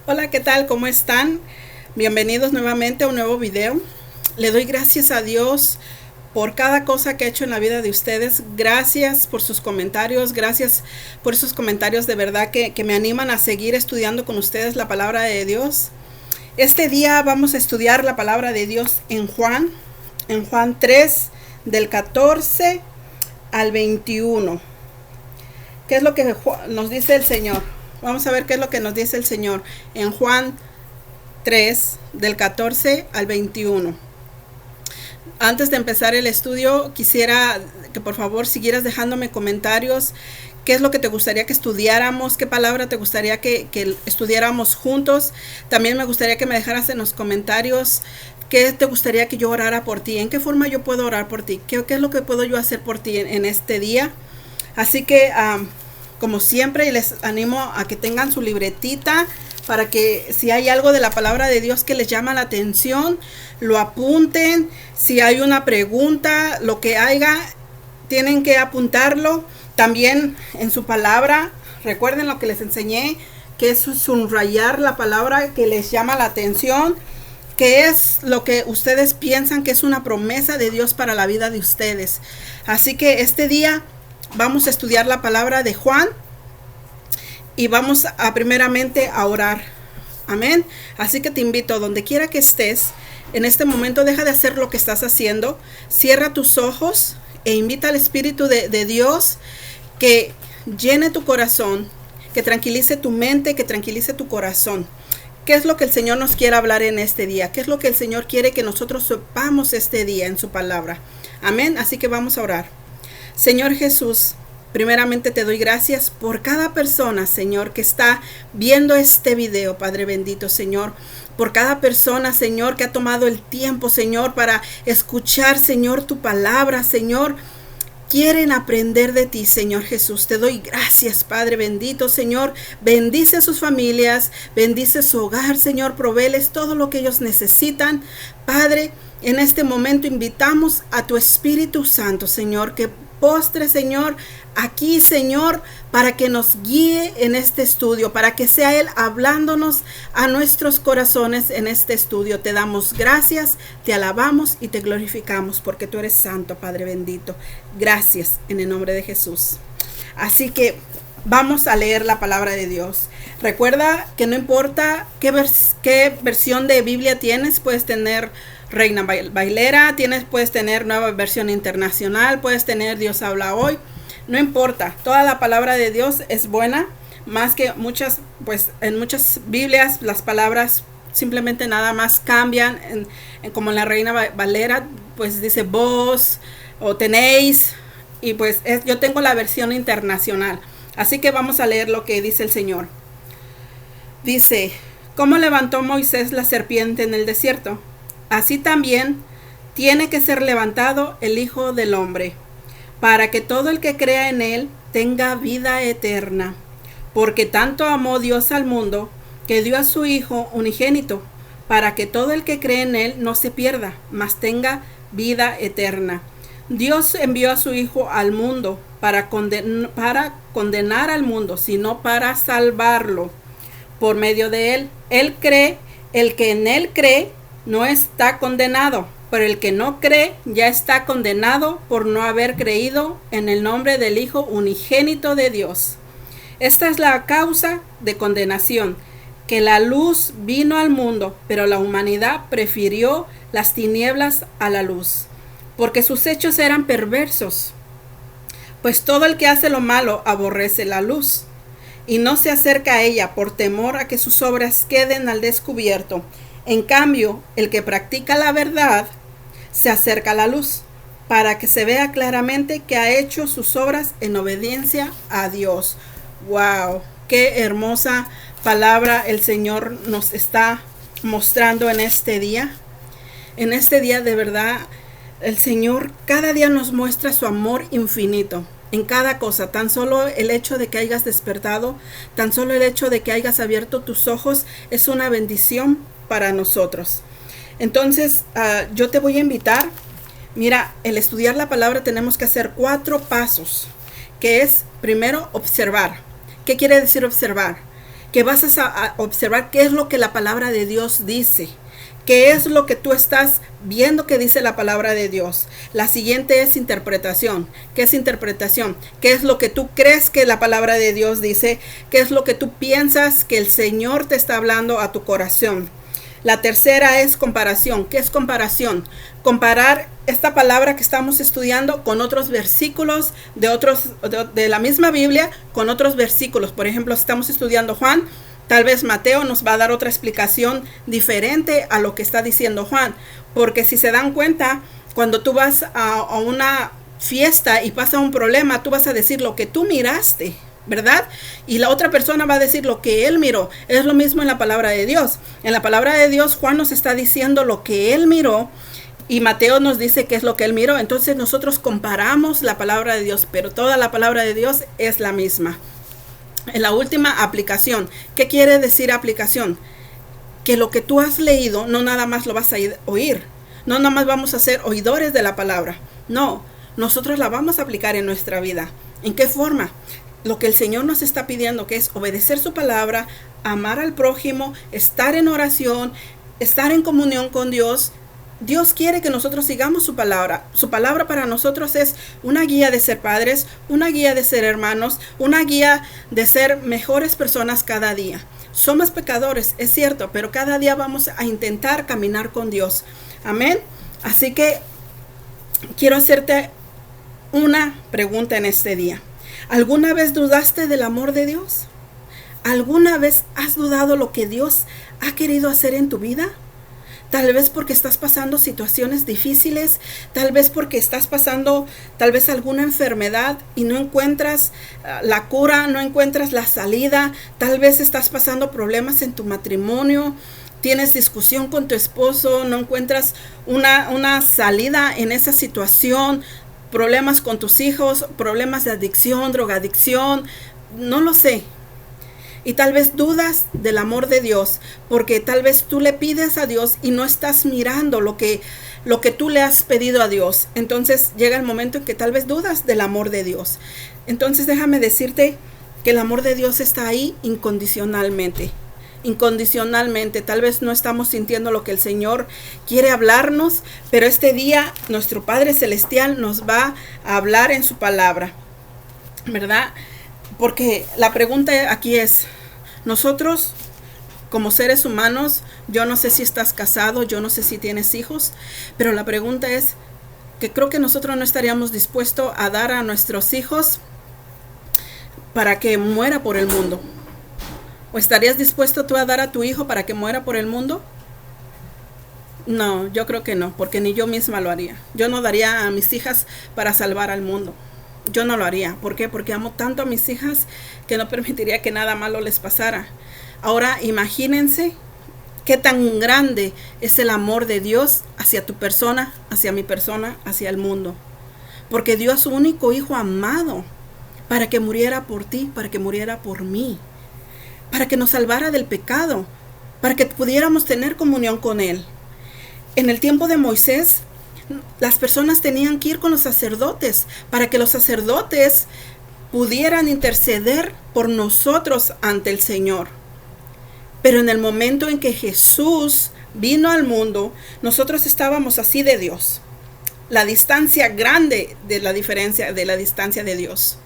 Hola, ¿qué tal? ¿Cómo están? Bienvenidos nuevamente a un nuevo video. Le doy gracias a Dios por cada cosa que ha hecho en la vida de ustedes. Gracias por sus comentarios, gracias por esos comentarios de verdad que me animan a seguir estudiando con ustedes la palabra de Dios. Este día vamos a estudiar la palabra de Dios en Juan 3, del 14 al 21. ¿Qué es lo que nos dice el Señor? Vamos a ver qué es lo que nos dice el Señor en Juan 3, del 14 al 21. Antes de empezar el estudio, quisiera que por favor siguieras dejándome comentarios. ¿Qué es lo que te gustaría que estudiáramos? ¿Qué palabra te gustaría que estudiáramos juntos? También me gustaría que me dejaras en los comentarios qué te gustaría que yo orara por ti. ¿En qué forma yo puedo orar por ti? ¿Qué es lo que puedo yo hacer por ti en este día? Así que como siempre, les animo a que tengan su libretita para que si hay algo de la palabra de Dios que les llama la atención, lo apunten. Si hay una pregunta, lo que haya, tienen que apuntarlo. También en su palabra, recuerden lo que les enseñé, que es subrayar la palabra que les llama la atención, que es lo que ustedes piensan que es una promesa de Dios para la vida de ustedes. Así que este día vamos a estudiar la palabra de Juan y vamos a primeramente a orar. Amén. Así que te invito, donde quiera que estés, en este momento deja de hacer lo que estás haciendo, cierra tus ojos e invita al Espíritu de Dios que llene tu corazón, que tranquilice tu mente, que tranquilice tu corazón. ¿Qué es lo que el Señor nos quiere hablar en este día? ¿Qué es lo que el Señor quiere que nosotros sepamos este día en su palabra? Amén. Así que vamos a orar. Señor Jesús, primeramente te doy gracias por cada persona, Señor, que está viendo este video, Padre bendito, Señor. Por cada persona, Señor, que ha tomado el tiempo, Señor, para escuchar, Señor, tu palabra, Señor. Quieren aprender de ti, Señor Jesús. Te doy gracias, Padre bendito, Señor. Bendice a sus familias, bendice su hogar, Señor. Provéles todo lo que ellos necesitan, Padre. En este momento invitamos a tu Espíritu Santo, Señor, que postre, Señor, aquí, Señor, para que nos guíe en este estudio, para que sea Él hablándonos a nuestros corazones en este estudio. Te damos gracias, te alabamos y te glorificamos porque tú eres santo, Padre bendito. Gracias en el nombre de Jesús. Así que vamos a leer la palabra de Dios. Recuerda que no importa qué versión de Biblia tienes, puedes tener Reina Valera, puedes tener Nueva Versión Internacional, puedes tener Dios habla hoy, no importa, toda la palabra de Dios es buena, más que muchas, pues en muchas Biblias las palabras simplemente nada más cambian, como en la Reina Valera, pues dice vos o tenéis, y pues yo tengo la versión internacional, así que vamos a leer lo que dice el Señor. Dice, ¿cómo levantó Moisés la serpiente en el desierto? Así también tiene que ser levantado el Hijo del Hombre, para que todo el que crea en él tenga vida eterna. Porque tanto amó Dios al mundo, que dio a su Hijo unigénito, para que todo el que cree en él no se pierda, mas tenga vida eterna. Dios envió a su Hijo al mundo para condenar al mundo, sino para salvarlo por medio de él. El que en él cree, no está condenado, pero el que no cree ya está condenado por no haber creído en el nombre del Hijo unigénito de Dios. Esta es la causa de condenación, que la luz vino al mundo, pero la humanidad prefirió las tinieblas a la luz, porque sus hechos eran perversos. Pues todo el que hace lo malo aborrece la luz, y no se acerca a ella por temor a que sus obras queden al descubierto. En cambio, el que practica la verdad se acerca a la luz, para que se vea claramente que ha hecho sus obras en obediencia a Dios. ¡Wow! ¡Qué hermosa palabra el Señor nos está mostrando en este día! En este día, de verdad, el Señor cada día nos muestra su amor infinito. En cada cosa, tan solo el hecho de que hayas despertado, tan solo el hecho de que hayas abierto tus ojos es una bendición para nosotros. Entonces yo te voy a invitar, mira, el estudiar la palabra tenemos que hacer 4 pasos, que es primero observar. ¿Qué quiere decir observar? que vas a observar qué es lo que la palabra de Dios dice. ¿Qué es lo que tú estás viendo que dice la palabra de Dios? La siguiente es interpretación. ¿Qué es interpretación? ¿Qué es lo que tú crees que la palabra de Dios dice? ¿Qué es lo que tú piensas que el Señor te está hablando a tu corazón? La tercera es comparación. ¿Qué es comparación? Comparar esta palabra que estamos estudiando con otros versículos de la misma Biblia, con otros versículos. Por ejemplo, si estamos estudiando Juan, tal vez Mateo nos va a dar otra explicación diferente a lo que está diciendo Juan. Porque si se dan cuenta, cuando tú vas a una fiesta y pasa un problema, tú vas a decir lo que tú miraste, ¿verdad? Y la otra persona va a decir lo que él miró. Es lo mismo en la palabra de Dios. En la palabra de Dios, Juan nos está diciendo lo que él miró y Mateo nos dice qué es lo que él miró. Entonces nosotros comparamos la palabra de Dios, pero toda la palabra de Dios es la misma. En la última, aplicación. ¿Qué quiere decir aplicación? Que lo que tú has leído no nada más lo vas a oír. No nada más vamos a ser oidores de la palabra. No, nosotros la vamos a aplicar en nuestra vida. ¿En qué forma? Lo que el Señor nos está pidiendo, que es obedecer su palabra, amar al prójimo, estar en oración, estar en comunión con Dios. Dios quiere que nosotros sigamos su palabra. Su palabra para nosotros es una guía de ser padres, una guía de ser hermanos, una guía de ser mejores personas cada día. Somos pecadores, es cierto, pero cada día vamos a intentar caminar con Dios. Amén. Así que quiero hacerte una pregunta en este día. ¿Alguna vez dudaste del amor de Dios? ¿Alguna vez has dudado lo que Dios ha querido hacer en tu vida? Tal vez porque estás pasando situaciones difíciles, tal vez porque estás pasando tal vez alguna enfermedad y no encuentras la cura, no encuentras la salida, tal vez estás pasando problemas en tu matrimonio, tienes discusión con tu esposo, no encuentras una salida en esa situación, problemas con tus hijos, problemas de adicción, drogadicción, no lo sé. Y tal vez dudas del amor de Dios, porque tal vez tú le pides a Dios y no estás mirando lo que tú le has pedido a Dios. Entonces llega el momento en que tal vez dudas del amor de Dios. Entonces déjame decirte que el amor de Dios está ahí incondicionalmente. Incondicionalmente. Tal vez no estamos sintiendo lo que el Señor quiere hablarnos, pero este día nuestro Padre Celestial nos va a hablar en su palabra, ¿verdad? Porque la pregunta aquí es, nosotros como seres humanos, yo no sé si estás casado, yo no sé si tienes hijos, pero la pregunta es que creo que nosotros no estaríamos dispuestos a dar a nuestros hijos para que muera por el mundo. ¿O estarías dispuesto tú a dar a tu hijo para que muera por el mundo? No, yo creo que no, porque ni yo misma lo haría. Yo no daría a mis hijas para salvar al mundo. Yo no lo haría. ¿Por qué? Porque amo tanto a mis hijas que no permitiría que nada malo les pasara. Ahora imagínense qué tan grande es el amor de Dios hacia tu persona, hacia mi persona, hacia el mundo. Porque dio a su único hijo amado para que muriera por ti, para que muriera por mí, para que nos salvara del pecado, para que pudiéramos tener comunión con Él. En el tiempo de Moisés, las personas tenían que ir con los sacerdotes para que los sacerdotes pudieran interceder por nosotros ante el Señor. Pero en el momento en que Jesús vino al mundo, nosotros estábamos así de Dios. La distancia grande de la diferencia de la distancia de Dios.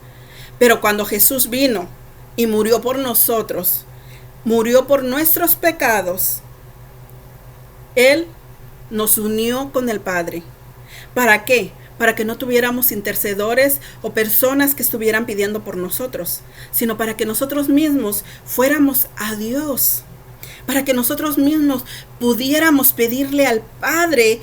Pero cuando Jesús vino y murió por nosotros, murió por nuestros pecados, Él nos unió con el Padre. ¿Para qué? Para que no tuviéramos intercedores o personas que estuvieran pidiendo por nosotros, sino para que nosotros mismos fuéramos a Dios, para que nosotros mismos pudiéramos pedirle al Padre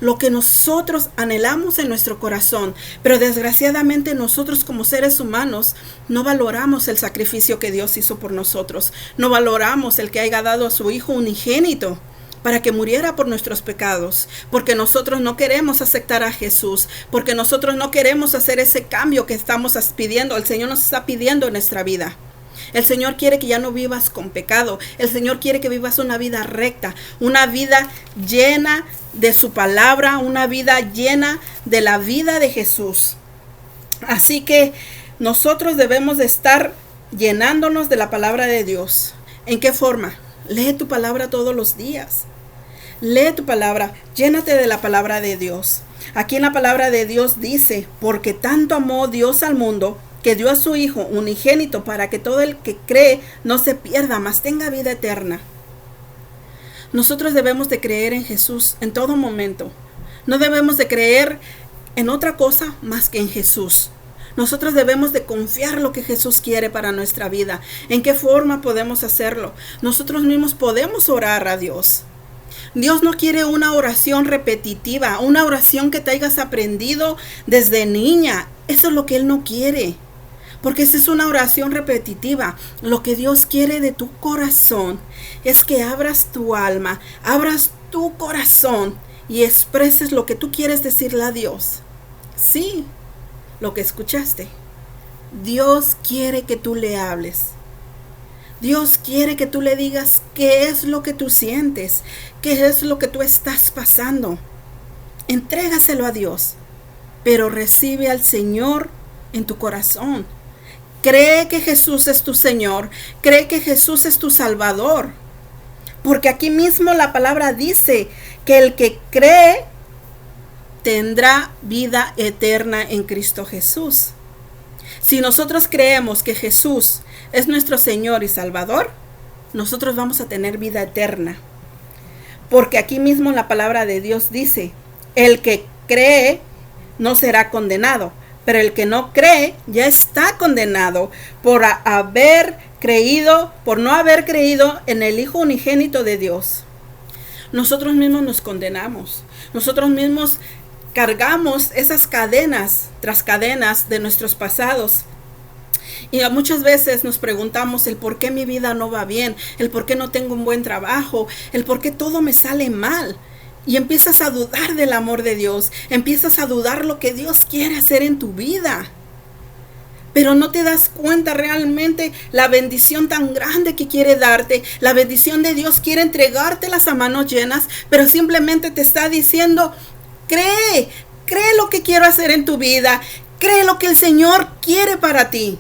lo que nosotros anhelamos en nuestro corazón. Pero desgraciadamente nosotros como seres humanos no valoramos el sacrificio que Dios hizo por nosotros, no valoramos el que haya dado a su Hijo unigénito para que muriera por nuestros pecados, porque nosotros no queremos aceptar a Jesús, porque nosotros no queremos hacer ese cambio que estamos pidiendo, el Señor nos está pidiendo en nuestra vida. El Señor quiere que ya no vivas con pecado, el Señor quiere que vivas una vida recta, una vida llena de su palabra, una vida llena de la vida de Jesús. Así que nosotros debemos de estar llenándonos de la palabra de Dios. ¿En qué forma? Lee tu palabra todos los días. Lee tu palabra, llénate de la palabra de Dios. Aquí en la palabra de Dios dice, porque tanto amó Dios al mundo, que dio a su Hijo unigénito para que todo el que cree no se pierda, mas tenga vida eterna. Nosotros debemos de creer en Jesús en todo momento. No debemos de creer en otra cosa más que en Jesús. Nosotros debemos de confiar lo que Jesús quiere para nuestra vida. ¿En qué forma podemos hacerlo? Nosotros mismos podemos orar a Dios. Dios no quiere una oración repetitiva, una oración que te hayas aprendido desde niña. Eso es lo que Él no quiere, porque esa es una oración repetitiva. Lo que Dios quiere de tu corazón es que abras tu alma, abras tu corazón y expreses lo que tú quieres decirle a Dios. Sí, lo que escuchaste. Dios quiere que tú le hables. Dios quiere que tú le digas qué es lo que tú sientes, qué es lo que tú estás pasando. Entrégaselo a Dios, pero recibe al Señor en tu corazón. Cree que Jesús es tu Señor, cree que Jesús es tu Salvador. Porque aquí mismo la palabra dice que el que cree tendrá vida eterna en Cristo Jesús. Si nosotros creemos que Jesús es nuestro Señor y Salvador, nosotros vamos a tener vida eterna. Porque aquí mismo la palabra de Dios dice, el que cree no será condenado, pero el que no cree ya está condenado por no haber creído en el Hijo unigénito de Dios. Nosotros mismos nos condenamos. Nosotros mismos cargamos esas cadenas tras cadenas de nuestros pasados. Y muchas veces nos preguntamos el por qué mi vida no va bien, el por qué no tengo un buen trabajo, el por qué todo me sale mal. Y empiezas a dudar del amor de Dios, empiezas a dudar lo que Dios quiere hacer en tu vida. Pero no te das cuenta realmente la bendición tan grande que quiere darte. La bendición de Dios quiere entregártelas a manos llenas, pero simplemente te está diciendo, cree lo que quiero hacer en tu vida, cree lo que el Señor quiere para ti.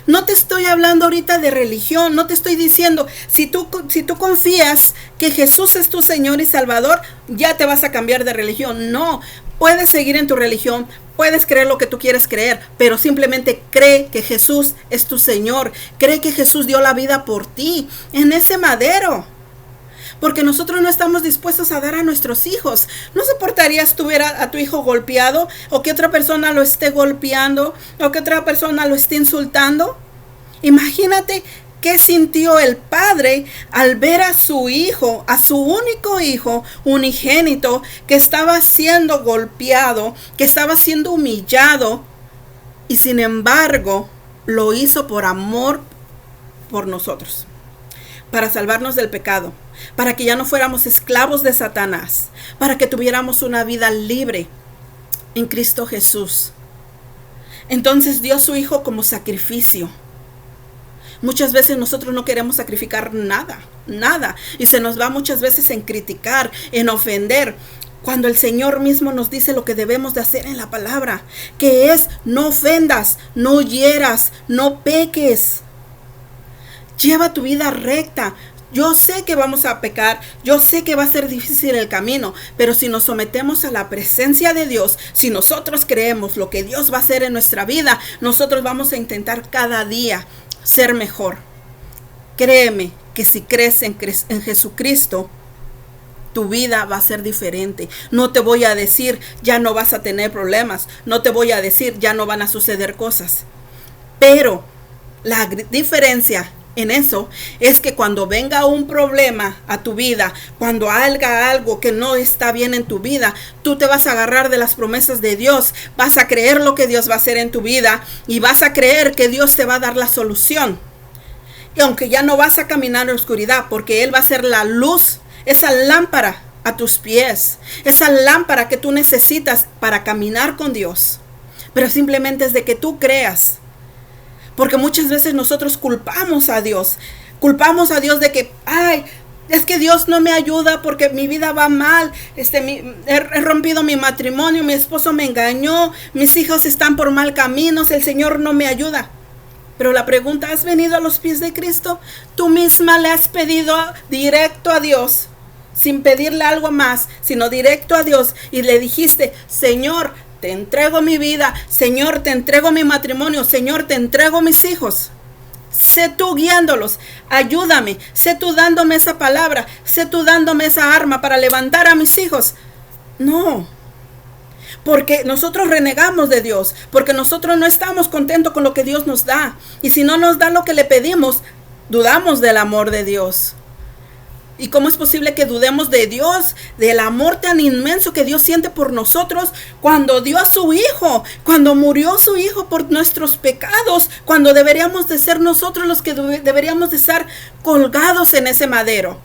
No te estoy hablando ahorita de religión, no te estoy diciendo, si tú confías que Jesús es tu Señor y Salvador, ya te vas a cambiar de religión. No, puedes seguir en tu religión, puedes creer lo que tú quieres creer, pero simplemente cree que Jesús es tu Señor, cree que Jesús dio la vida por ti en ese madero. Porque nosotros no estamos dispuestos a dar a nuestros hijos. ¿No soportarías tú ver a tu hijo golpeado? ¿O que otra persona lo esté golpeando? ¿O que otra persona lo esté insultando? Imagínate qué sintió el padre al ver a su hijo, a su único hijo unigénito, que estaba siendo golpeado, que estaba siendo humillado. Y sin embargo, lo hizo por amor por nosotros, para salvarnos del pecado, para que ya no fuéramos esclavos de Satanás, para que tuviéramos una vida libre en Cristo Jesús. Entonces dio a su Hijo como sacrificio. Muchas veces nosotros no queremos sacrificar nada, y se nos va muchas veces en criticar, en ofender, cuando el Señor mismo nos dice lo que debemos de hacer en la palabra, que es no ofendas, no hieras, no peques. Lleva tu vida recta. Yo sé que vamos a pecar, yo sé que va a ser difícil el camino, pero si nos sometemos a la presencia de Dios, si nosotros creemos lo que Dios va a hacer en nuestra vida, nosotros vamos a intentar cada día ser mejor. Créeme que si crees en Jesucristo, tu vida va a ser diferente. No te voy a decir ya no vas a tener problemas, no te voy a decir ya no van a suceder cosas, pero la diferencia en eso es que cuando venga un problema a tu vida, cuando haga algo que no está bien en tu vida, tú te vas a agarrar de las promesas de Dios, vas a creer lo que Dios va a hacer en tu vida y vas a creer que Dios te va a dar la solución. Y aunque ya no vas a caminar en la oscuridad, porque Él va a ser la luz, esa lámpara a tus pies, esa lámpara que tú necesitas para caminar con Dios. Pero simplemente es de que tú creas. Porque muchas veces nosotros culpamos a Dios de que, es que Dios no me ayuda porque mi vida va mal, he rompido mi matrimonio, mi esposo me engañó, mis hijos están por mal caminos, el Señor no me ayuda. Pero la pregunta, ¿has venido a los pies de Cristo? Tú misma le has pedido directo a Dios, sin pedirle algo más, sino directo a Dios, y le dijiste: Señor, te entrego mi vida, Señor, te entrego mi matrimonio, Señor, te entrego mis hijos. Sé tú guiándolos, ayúdame, sé tú dándome esa palabra, sé tú dándome esa arma para levantar a mis hijos. No, porque nosotros renegamos de Dios, porque nosotros no estamos contentos con lo que Dios nos da. Y si no nos da lo que le pedimos, dudamos del amor de Dios. ¿Y cómo es posible que dudemos de Dios, del amor tan inmenso que Dios siente por nosotros, cuando dio a su Hijo, cuando murió su Hijo por nuestros pecados, cuando deberíamos de ser nosotros los que deberíamos de estar colgados en ese madero,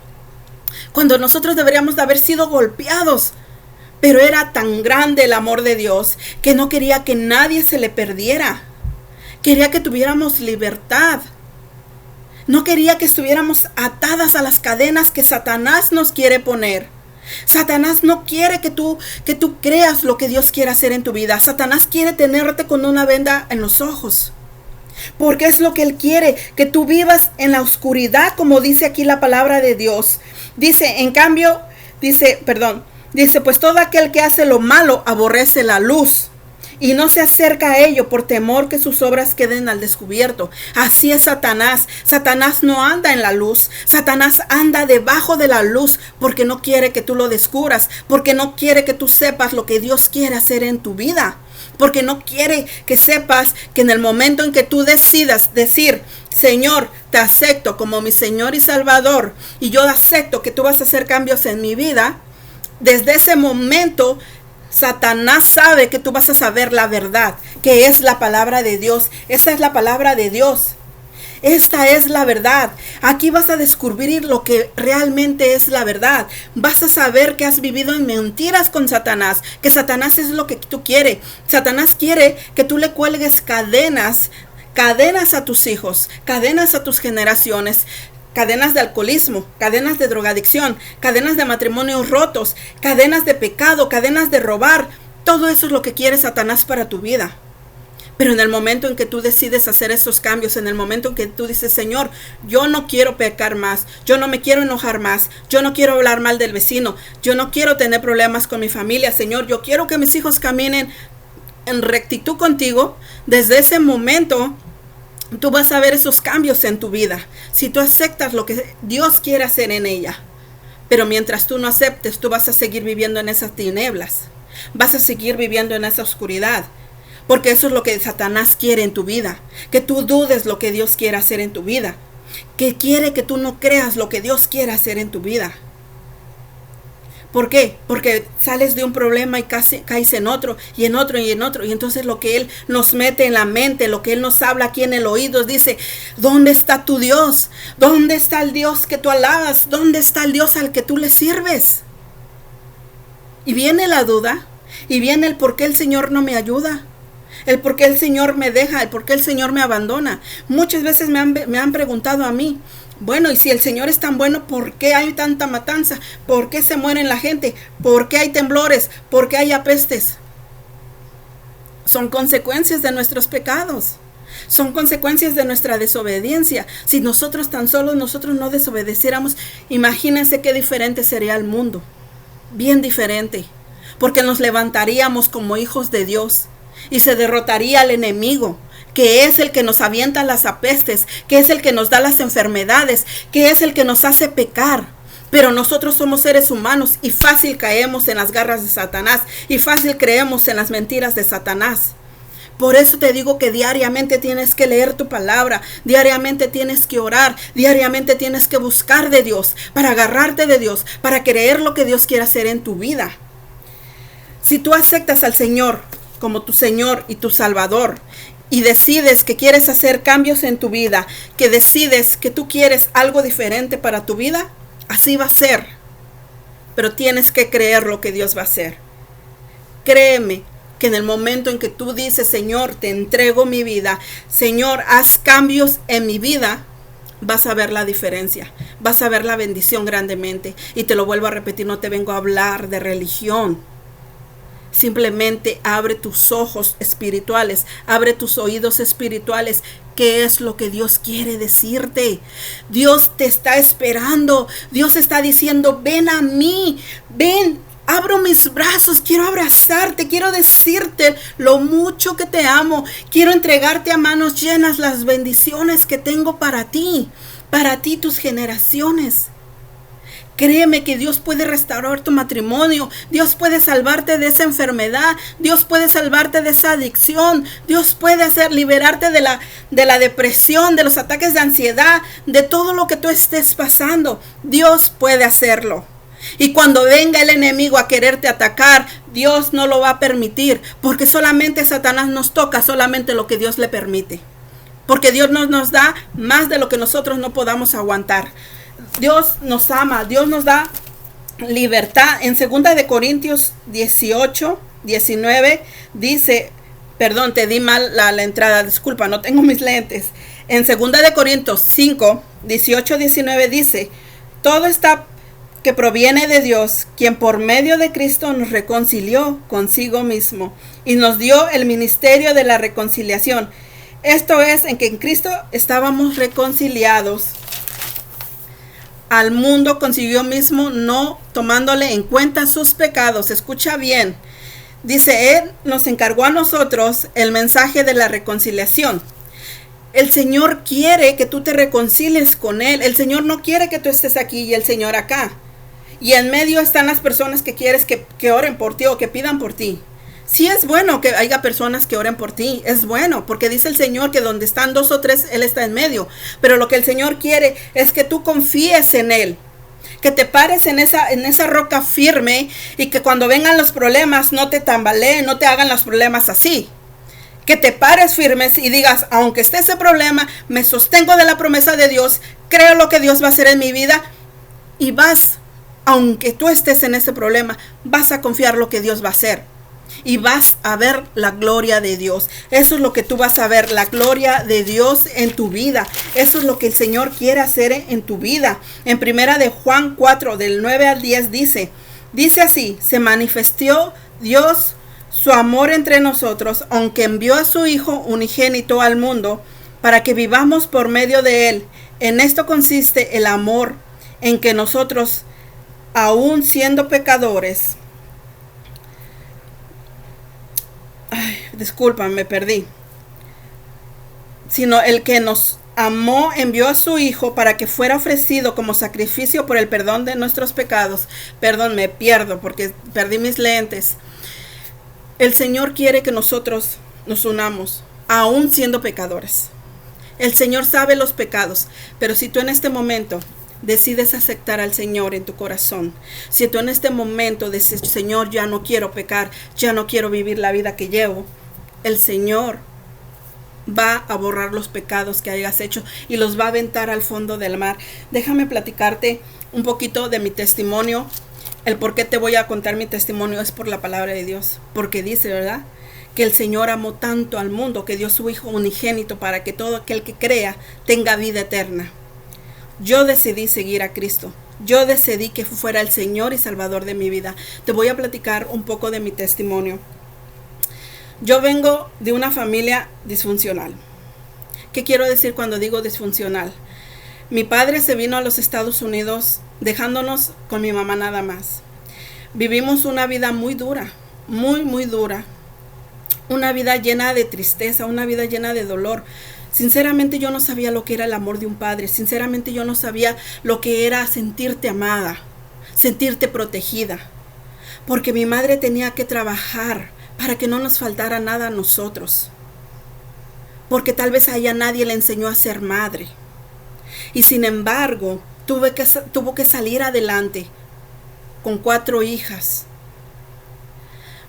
cuando nosotros deberíamos de haber sido golpeados? Pero era tan grande el amor de Dios que no quería que nadie se le perdiera. Quería que tuviéramos libertad. No quería que estuviéramos atadas a las cadenas que Satanás nos quiere poner. Satanás no quiere que tú creas lo que Dios quiere hacer en tu vida. Satanás quiere tenerte con una venda en los ojos. Porque es lo que él quiere, que tú vivas en la oscuridad, como dice aquí la palabra de Dios. Dice, pues todo aquel que hace lo malo aborrece la luz y no se acerca a ello por temor que sus obras queden al descubierto. Así es Satanás. Satanás no anda en la luz. Satanás anda debajo de la luz porque no quiere que tú lo descubras, porque no quiere que tú sepas lo que Dios quiere hacer en tu vida, porque no quiere que sepas que en el momento en que tú decidas decir: Señor, te acepto como mi Señor y Salvador, y yo acepto que tú vas a hacer cambios en mi vida, desde ese momento Satanás sabe que tú vas a saber la verdad, que es la palabra de Dios. Esa es la palabra de Dios. Esta es la verdad. Aquí vas a descubrir lo que realmente es la verdad. Vas a saber que has vivido en mentiras con Satanás, que Satanás es lo que tú quieres. Satanás quiere que tú le cuelgues cadenas a tus hijos, cadenas a tus generaciones, cadenas de alcoholismo, cadenas de drogadicción, cadenas de matrimonios rotos, cadenas de pecado, cadenas de robar. Todo eso es lo que quiere Satanás para tu vida. Pero en el momento en que tú decides hacer esos cambios, en el momento en que tú dices: Señor, yo no quiero pecar más, yo no me quiero enojar más, yo no quiero hablar mal del vecino, yo no quiero tener problemas con mi familia, Señor, yo quiero que mis hijos caminen en rectitud contigo. Desde ese momento tú vas a ver esos cambios en tu vida, si tú aceptas lo que Dios quiere hacer en ella. Pero mientras tú no aceptes, tú vas a seguir viviendo en esas tinieblas, vas a seguir viviendo en esa oscuridad, porque eso es lo que Satanás quiere en tu vida, que tú dudes lo que Dios quiere hacer en tu vida, que quiere que tú no creas lo que Dios quiere hacer en tu vida. ¿Por qué? Porque sales de un problema y caes en otro, y en otro, y en otro. Y entonces lo que Él nos mete en la mente, lo que Él nos habla aquí en el oído, dice: ¿dónde está tu Dios? ¿Dónde está el Dios que tú alabas? ¿Dónde está el Dios al que tú le sirves? Y viene la duda, y viene el por qué el Señor no me ayuda, el por qué el Señor me deja, el por qué el Señor me abandona. Muchas veces me han preguntado a mí: bueno, y si el Señor es tan bueno, ¿por qué hay tanta matanza? ¿Por qué se mueren la gente? ¿Por qué hay temblores? ¿Por qué hay pestes? Son consecuencias de nuestros pecados. Son consecuencias de nuestra desobediencia. Si nosotros no desobedeciéramos, imagínense qué diferente sería el mundo. Bien diferente. Porque nos levantaríamos como hijos de Dios y se derrotaría al enemigo, que es el que nos avienta las pestes, que es el que nos da las enfermedades, que es el que nos hace pecar. Pero nosotros somos seres humanos y fácil caemos en las garras de Satanás y fácil creemos en las mentiras de Satanás. Por eso te digo que diariamente tienes que leer tu palabra, diariamente tienes que orar, diariamente tienes que buscar de Dios, para agarrarte de Dios, para creer lo que Dios quiere hacer en tu vida. Si tú aceptas al Señor como tu Señor y tu Salvador, y decides que quieres hacer cambios en tu vida, que decides que tú quieres algo diferente para tu vida, así va a ser. Pero tienes que creer lo que Dios va a hacer. Créeme que en el momento en que tú dices: Señor, te entrego mi vida, Señor, haz cambios en mi vida, vas a ver la diferencia, vas a ver la bendición grandemente. Y te lo vuelvo a repetir, no te vengo a hablar de religión, Simplemente abre tus ojos espirituales, abre tus oídos espirituales. ¿Qué es lo que Dios quiere decirte? Dios te está esperando. Dios está diciendo, ven a mí, ven. Abro mis brazos, quiero abrazarte, quiero decirte lo mucho que te amo. Quiero entregarte a manos llenas las bendiciones que tengo para ti, tus generaciones. Créeme que Dios puede restaurar tu matrimonio. Dios puede salvarte de esa enfermedad. Dios puede salvarte de esa adicción. Dios puede liberarte de la depresión, de los ataques de ansiedad, de todo lo que tú estés pasando. Dios puede hacerlo. Y cuando venga el enemigo a quererte atacar, Dios no lo va a permitir, porque solamente Satanás nos toca solamente lo que Dios le permite. Porque Dios no nos da más de lo que nosotros no podamos aguantar. Dios nos ama, Dios nos da libertad. En 2 de Corintios 18, 19 dice, perdón, te di mal la entrada, disculpa, no tengo mis lentes. En 2 de Corintios 5, 18, 19 dice, todo está que proviene de Dios, quien por medio de Cristo nos reconcilió consigo mismo y nos dio el ministerio de la reconciliación. Esto es, en que en Cristo estábamos reconciliados al mundo consigo mismo, no tomándole en cuenta sus pecados. Escucha bien. Dice, Él nos encargó a nosotros el mensaje de la reconciliación. El Señor quiere que tú te reconcilies con Él. El Señor no quiere que tú estés aquí y el Señor acá. Y en medio están las personas que quieres que oren por ti o que pidan por ti. Sí es bueno que haya personas que oren por ti, es bueno, porque dice el Señor que donde están 2 o 3, Él está en medio. Pero lo que el Señor quiere es que tú confíes en Él, que te pares en esa roca firme y que cuando vengan los problemas no te tambaleen, no te hagan los problemas así. Que te pares firmes y digas, aunque esté ese problema, me sostengo de la promesa de Dios, creo lo que Dios va a hacer en mi vida y aunque tú estés en ese problema, vas a confiar lo que Dios va a hacer. Y vas a ver la gloria de Dios. Eso es lo que tú vas a ver, la gloria de Dios en tu vida. Eso es lo que el Señor quiere hacer en tu vida. En 1 de Juan 4, del 9 al 10 dice así, se manifestó Dios su amor entre nosotros, aunque envió a su Hijo unigénito al mundo, para que vivamos por medio de Él. En esto consiste el amor, en que nosotros, aún siendo pecadores, disculpa, me perdí. Sino el que nos amó envió a su Hijo para que fuera ofrecido como sacrificio por el perdón de nuestros pecados. Perdón, me pierdo porque perdí mis lentes. El Señor quiere que nosotros nos unamos, aún siendo pecadores. El Señor sabe los pecados, pero si tú en este momento decides aceptar al Señor en tu corazón, si tú en este momento dices, Señor, ya no quiero pecar, ya no quiero vivir la vida que llevo, el Señor va a borrar los pecados que hayas hecho y los va a aventar al fondo del mar. Déjame platicarte un poquito de mi testimonio. El por qué te voy a contar mi testimonio es por la palabra de Dios, porque dice, ¿verdad?, que el Señor amó tanto al mundo que dio su Hijo unigénito para que todo aquel que crea tenga vida eterna. Yo decidí seguir a Cristo. Yo decidí que fuera el Señor y Salvador de mi vida. Te voy a platicar un poco de mi testimonio. Yo vengo de una familia disfuncional. ¿Qué quiero decir cuando digo disfuncional? Mi padre se vino a los Estados Unidos dejándonos con mi mamá nada más. Vivimos una vida muy dura, muy dura. Una vida llena de tristeza, una vida llena de dolor. Sinceramente yo no sabía lo que era el amor de un padre. Sinceramente yo no sabía lo que era sentirte amada, sentirte protegida. Porque mi madre tenía que trabajar para que no nos faltara nada a nosotros. Porque tal vez a ella nadie le enseñó a ser madre. Y sin embargo, tuvo que salir adelante con 4 hijas.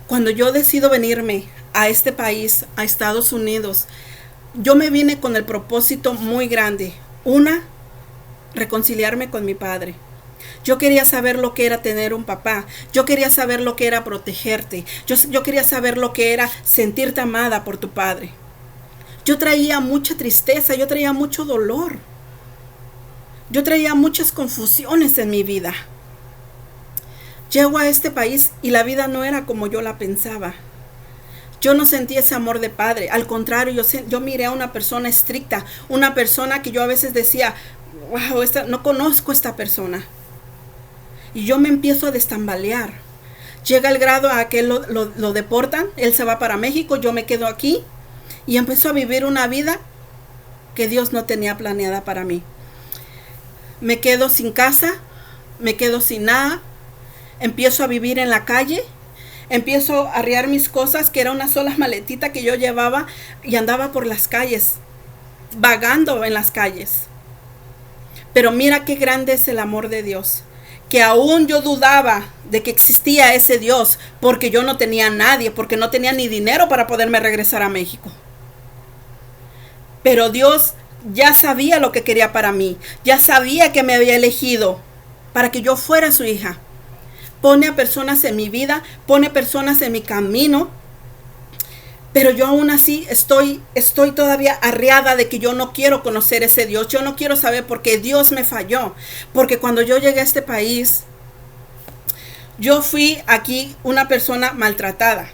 Cuando yo decido venirme a este país, a Estados Unidos, yo me vine con el propósito muy grande. Una, reconciliarme con mi padre. Yo quería saber lo que era tener un papá. Yo quería saber lo que era protegerte. Yo quería saber lo que era sentirte amada por tu padre. Yo traía mucha tristeza, yo traía mucho dolor. Yo traía muchas confusiones en mi vida. Llego a este país y la vida no era como yo la pensaba. Yo no sentí ese amor de padre. Al contrario, yo miré a una persona estricta, una persona que yo a veces decía, wow, no conozco a esta persona. Y yo me empiezo a destambalear. Llega el grado a que lo deportan, él se va para México, yo me quedo aquí y empiezo a vivir una vida que Dios no tenía planeada para mí. Me quedo sin casa, me quedo sin nada, empiezo a vivir en la calle, empiezo a arriar mis cosas, que era una sola maletita que yo llevaba, y andaba por las calles, vagando en las calles. Pero mira qué grande es el amor de Dios, que aún yo dudaba de que existía ese Dios, porque yo no tenía a nadie, porque no tenía ni dinero para poderme regresar a México. Pero Dios ya sabía lo que quería para mí, ya sabía que me había elegido para que yo fuera su hija. Pone a personas en mi vida, pone personas en mi camino, pero yo aún así estoy todavía arreada de que yo no quiero conocer ese Dios. Yo no quiero saber porque Dios me falló. Porque cuando yo llegué a este país, yo fui aquí una persona maltratada.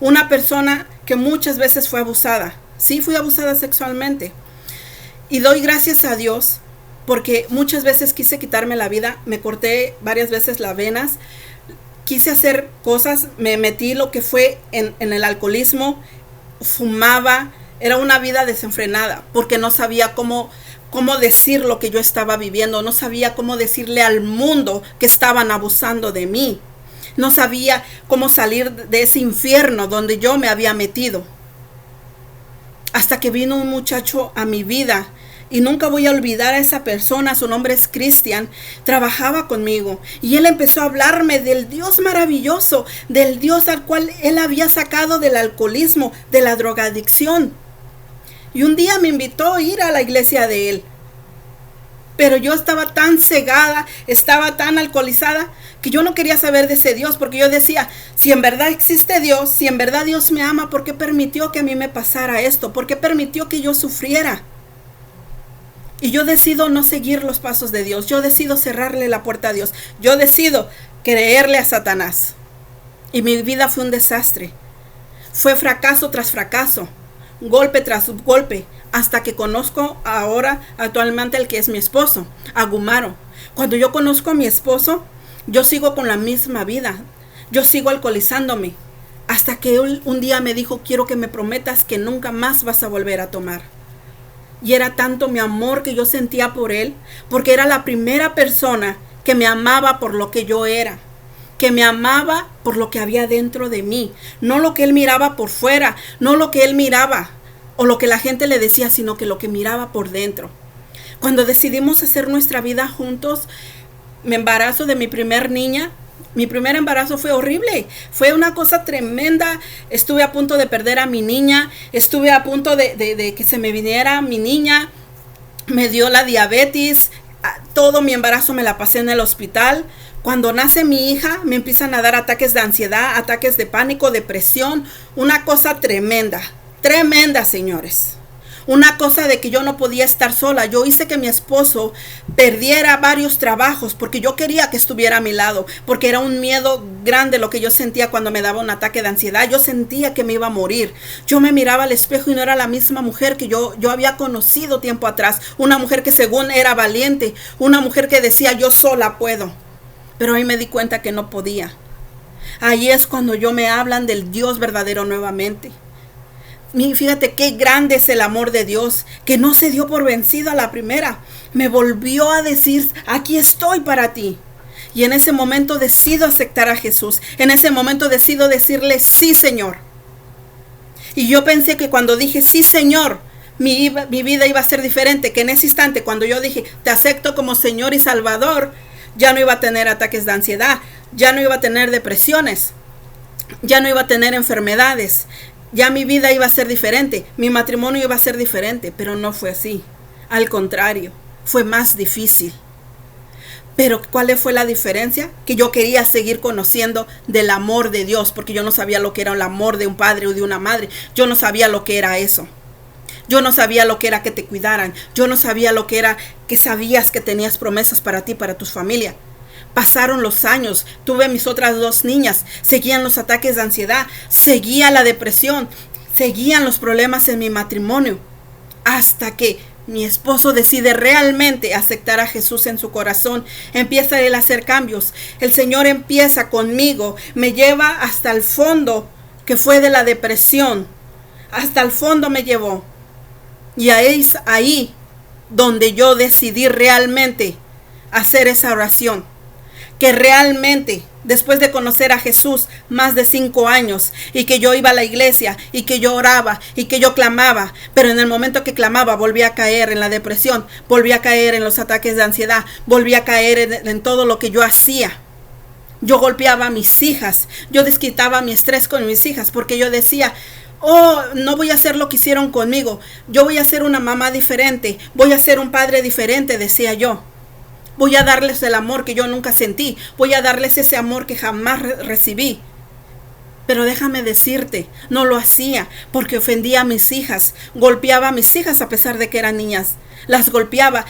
Una persona que muchas veces fue abusada. Sí, fui abusada sexualmente. Y doy gracias a Dios porque muchas veces quise quitarme la vida. Me corté varias veces las venas. Quise hacer cosas, me metí lo que fue en el alcoholismo, fumaba, era una vida desenfrenada, porque no sabía cómo decir lo que yo estaba viviendo, no sabía cómo decirle al mundo que estaban abusando de mí, no sabía cómo salir de ese infierno donde yo me había metido. Hasta que vino un muchacho a mi vida. Y nunca voy a olvidar a esa persona, su nombre es Cristian, trabajaba conmigo. Y él empezó a hablarme del Dios maravilloso, del Dios al cual él había sacado del alcoholismo, de la drogadicción. Y un día me invitó a ir a la iglesia de él. Pero yo estaba tan cegada, estaba tan alcoholizada, que yo no quería saber de ese Dios, porque yo decía, si en verdad existe Dios, si en verdad Dios me ama, ¿por qué permitió que a mí me pasara esto? ¿Por qué permitió que yo sufriera? Y yo decido no seguir los pasos de Dios. Yo decido cerrarle la puerta a Dios. Yo decido creerle a Satanás. Y mi vida fue un desastre. Fue fracaso tras fracaso. Golpe tras golpe. Hasta que conozco ahora, actualmente, el que es mi esposo, Agumaro. Cuando yo conozco a mi esposo, yo sigo con la misma vida. Yo sigo alcoholizándome. Hasta que él un día me dijo, quiero que me prometas que nunca más vas a volver a tomar. Y era tanto mi amor que yo sentía por él, porque era la primera persona que me amaba por lo que yo era, que me amaba por lo que había dentro de mí, no lo que él miraba por fuera, no lo que él miraba o lo que la gente le decía, sino que lo que miraba por dentro. Cuando decidimos hacer nuestra vida juntos, me embarazo de mi primer niña. Mi primer embarazo fue horrible, fue una cosa tremenda. Estuve a punto de perder a mi niña, estuve a punto de que se me viniera mi niña, me dio la diabetes, todo mi embarazo me la pasé en el hospital. Cuando nace mi hija me empiezan a dar ataques de ansiedad, ataques de pánico, depresión, una cosa tremenda, tremenda, señores. Una cosa de que yo no podía estar sola. Yo hice que mi esposo perdiera varios trabajos porque yo quería que estuviera a mi lado, porque era un miedo grande lo que yo sentía cuando me daba un ataque de ansiedad. Yo sentía que me iba a morir. Yo me miraba al espejo y no era la misma mujer que yo había conocido tiempo atrás. Una mujer que según era valiente, una mujer que decía yo sola puedo. Pero ahí me di cuenta que no podía. Ahí es cuando yo me hablan del Dios verdadero nuevamente. Fíjate qué grande es el amor de Dios, que no se dio por vencido a la primera. Me volvió a decir, aquí estoy para ti. Y en ese momento decido aceptar a Jesús. En ese momento decido decirle, sí, Señor. Y yo pensé que cuando dije, sí, Señor, mi vida iba a ser diferente. Que en ese instante, cuando yo dije, te acepto como Señor y Salvador, ya no iba a tener ataques de ansiedad, ya no iba a tener depresiones, ya no iba a tener enfermedades. Ya mi vida iba a ser diferente, mi matrimonio iba a ser diferente, pero no fue así. Al contrario, fue más difícil. Pero ¿cuál fue la diferencia? Que yo quería seguir conociendo del amor de Dios, porque yo no sabía lo que era el amor de un padre o de una madre. Yo no sabía lo que era eso. Yo no sabía lo que era que te cuidaran. Yo no sabía lo que era que sabías que tenías promesas para ti, para tu familia. Pasaron los años, tuve mis otras 2 niñas, seguían los ataques de ansiedad, seguía la depresión, seguían los problemas en mi matrimonio, hasta que mi esposo decide realmente aceptar a Jesús en su corazón. Empieza él a hacer cambios. El Señor empieza conmigo, me lleva hasta el fondo que fue de la depresión. Hasta el fondo me llevó. Y es ahí donde yo decidí realmente hacer esa oración. Que realmente, después de conocer a Jesús más de 5 años, y que yo iba a la iglesia, y que yo oraba, y que yo clamaba, pero en el momento que clamaba volví a caer en la depresión, volví a caer en los ataques de ansiedad, volví a caer en todo lo que yo hacía. Yo golpeaba a mis hijas, yo desquitaba mi estrés con mis hijas, porque yo decía, oh, no voy a hacer lo que hicieron conmigo, yo voy a ser una mamá diferente, voy a ser un padre diferente, decía yo. Voy a darles el amor que yo nunca sentí. Voy a darles ese amor que jamás recibí. Pero déjame decirte, no lo hacía porque ofendía a mis hijas. Golpeaba a mis hijas a pesar de que eran niñas. Las golpeaba,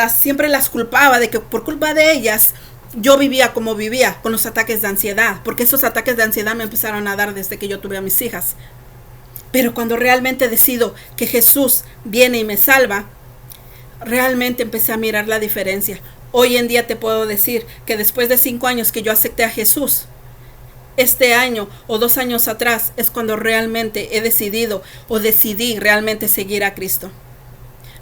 siempre las culpaba de que por culpa de ellas yo vivía como vivía, con los ataques de ansiedad. Porque esos ataques de ansiedad me empezaron a dar desde que yo tuve a mis hijas. Pero cuando realmente decido que Jesús viene y me salva, realmente empecé a mirar la diferencia. Hoy en día te puedo decir que después de 5 años que yo acepté a Jesús, este año o 2 años atrás es cuando realmente he decidido o decidí realmente seguir a Cristo.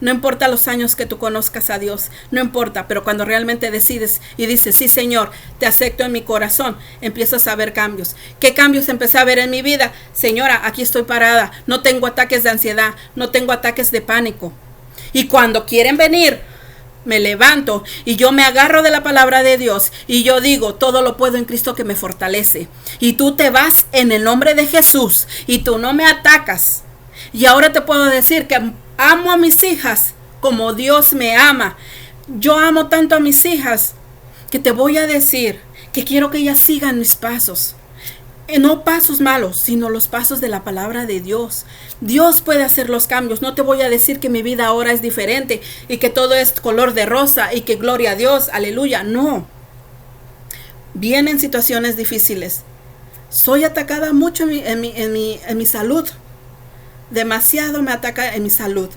No importa los años que tú conozcas a Dios, no importa, pero cuando realmente decides y dices, sí Señor, te acepto en mi corazón, empiezas a ver cambios. ¿Qué cambios empecé a ver en mi vida? Señora, aquí estoy parada, no tengo ataques de ansiedad, no tengo ataques de pánico. Y cuando quieren venir, me levanto y yo me agarro de la palabra de Dios y yo digo, todo lo puedo en Cristo que me fortalece. Y tú te vas en el nombre de Jesús y tú no me atacas. Y ahora te puedo decir que amo a mis hijas como Dios me ama. Yo amo tanto a mis hijas que te voy a decir que quiero que ellas sigan mis pasos. No pasos malos, sino los pasos de la palabra de Dios. Dios puede hacer los cambios. No te voy a decir que mi vida ahora es diferente y que todo es color de rosa y que gloria a Dios, aleluya. No. Vienen situaciones difíciles. Soy atacada mucho en mi salud. Demasiado me ataca en mi salud.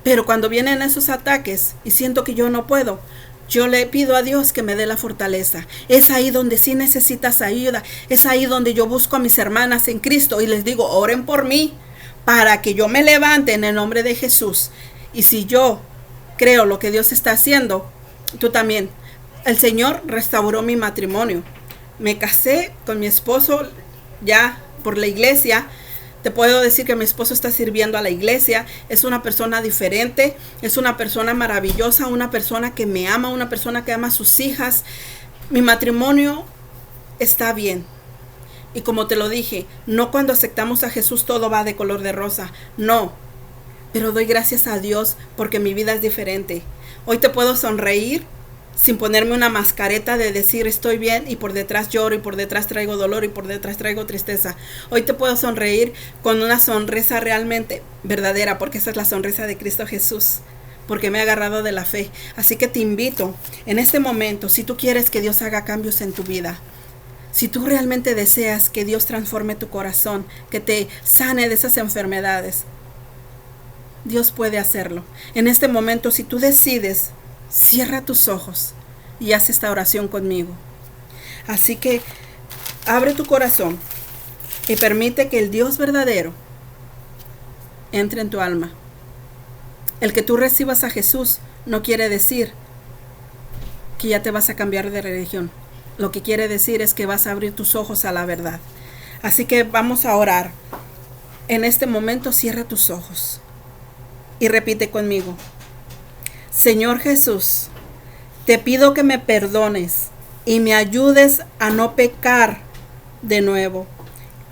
Pero cuando vienen esos ataques y siento que yo no puedo, yo le pido a Dios que me dé la fortaleza. Es ahí donde sí necesitas ayuda. Es ahí donde yo busco a mis hermanas en Cristo y les digo, oren por mí para que yo me levante en el nombre de Jesús. Y si yo creo lo que Dios está haciendo, tú también. El Señor restauró mi matrimonio. Me casé con mi esposo ya por la iglesia. Te puedo decir que mi esposo está sirviendo a la iglesia. Es una persona diferente, es una persona maravillosa, una persona que me ama, una persona que ama a sus hijas. Mi matrimonio está bien. Y como te lo dije, no cuando aceptamos a Jesús todo va de color de rosa, no. Pero doy gracias a Dios porque mi vida es diferente. Hoy te puedo sonreír sin ponerme una mascareta de decir estoy bien y por detrás lloro y por detrás traigo dolor y por detrás traigo tristeza. Hoy te puedo sonreír con una sonrisa realmente verdadera, porque esa es la sonrisa de Cristo Jesús, porque me he agarrado de la fe. Así que te invito en este momento, si tú quieres que Dios haga cambios en tu vida, si tú realmente deseas que Dios transforme tu corazón, que te sane de esas enfermedades, Dios puede hacerlo. En este momento, si tú decides, cierra tus ojos y haz esta oración conmigo. Así que abre tu corazón y permite que el Dios verdadero entre en tu alma. El que tú recibas a Jesús no quiere decir que ya te vas a cambiar de religión. Lo que quiere decir es que vas a abrir tus ojos a la verdad. Así que vamos a orar. En este momento cierra tus ojos y repite conmigo. Señor Jesús, te pido que me perdones y me ayudes a no pecar de nuevo.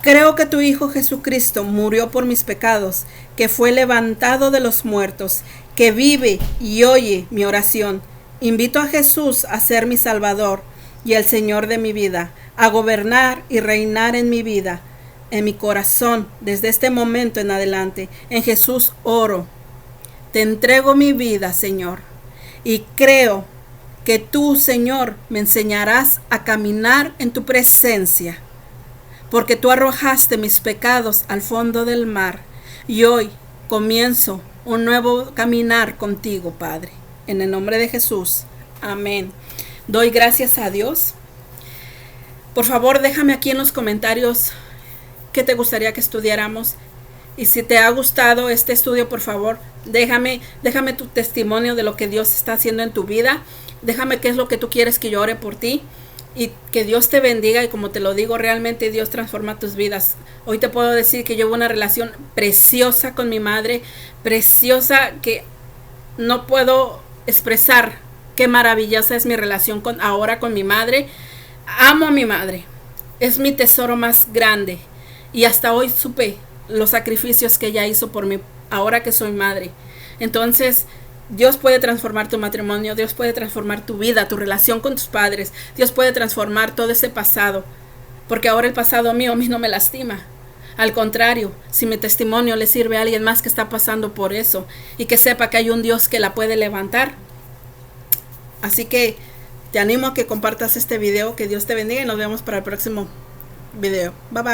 Creo que tu Hijo Jesucristo murió por mis pecados, que fue levantado de los muertos, que vive y oye mi oración. Invito a Jesús a ser mi Salvador y el Señor de mi vida, a gobernar y reinar en mi vida, en mi corazón, desde este momento en adelante. En Jesús oro. Te entrego mi vida, Señor, y creo que tú, Señor, me enseñarás a caminar en tu presencia, porque tú arrojaste mis pecados al fondo del mar, y hoy comienzo un nuevo caminar contigo, Padre. En el nombre de Jesús. Amén. Doy gracias a Dios. Por favor, déjame aquí en los comentarios qué te gustaría que estudiáramos. Y si te ha gustado este estudio, por favor, déjame tu testimonio de lo que Dios está haciendo en tu vida. Déjame qué es lo que tú quieres que yo ore por ti. Y que Dios te bendiga, y como te lo digo, realmente Dios transforma tus vidas. Hoy te puedo decir que llevo una relación preciosa con mi madre, preciosa, que no puedo expresar qué maravillosa es mi relación ahora con mi madre. Amo a mi madre, es mi tesoro más grande, y hasta hoy supe los sacrificios que ella hizo por mí ahora que soy madre. Entonces, Dios puede transformar tu matrimonio, Dios puede transformar tu vida, tu relación con tus padres, Dios puede transformar todo ese pasado, porque ahora el pasado mío a mí no me lastima. Al contrario, si mi testimonio le sirve a alguien más que está pasando por eso, y que sepa que hay un Dios que la puede levantar. Así que te animo a que compartas este video, que Dios te bendiga, y nos vemos para el próximo video. Bye bye.